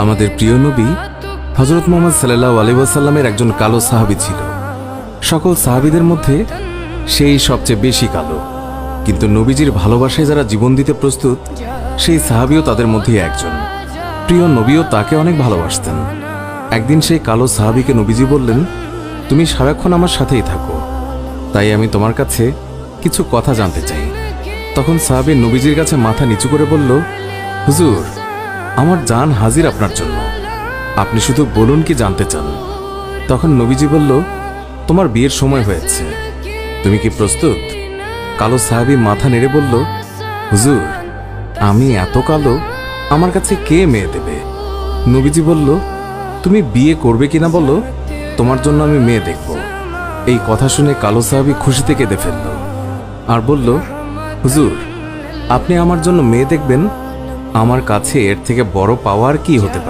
আমাদের প্রিয় নবী হযরত মুহাম্মদ সাল্লাল্লাহু আলাইহি ওয়াসাল্লামের একজন কালো সাহাবী ছিল। সকল সাহাবীদের মধ্যে সেই সবচেয়ে বেশি কালো, কিন্তু নবীজির ভালোবাসায় যারা জীবন দিতে প্রস্তুত সেই সাহাবীও তাদের মধ্যে একজন। প্রিয় নবীও তাকে অনেক ভালোবাসতেন। একদিন সেই কালো সাহাবীকে নবীজি বললেন, তুমি সারাক্ষণ আমার সাথেই থাকো, তাই আমি তোমার কাছে কিছু কথা জানতে চাই। তখন সাহাবী নবীজির কাছে মাথা নিচু করে বলল, হুজুর, আমার জান হাজির আপনার জন্য, আপনি শুধু বলুন কি জানতে চান। তখন নবীজি বলল, তোমার বিয়ের সময় হয়েছে, তুমি কি প্রস্তুত? কালো সাহাবী মাথা নেড়ে বলল, হুজুর, আমি এত কালো, আমার কাছে কে মেয়ে দেবে? নবীজি বলল, তুমি বিয়ে করবে কিনা বলো, তোমার জন্য আমি মেয়ে দেখব। এই কথা শুনে কালো সাহাবী খুশিতে কেঁদে ফেলল আর বলল, হুজুর, আপনি আমার জন্য মেয়ে দেখবেন, আমার কাছে এর থেকে বড় পাওয়ার কি হতে পারে?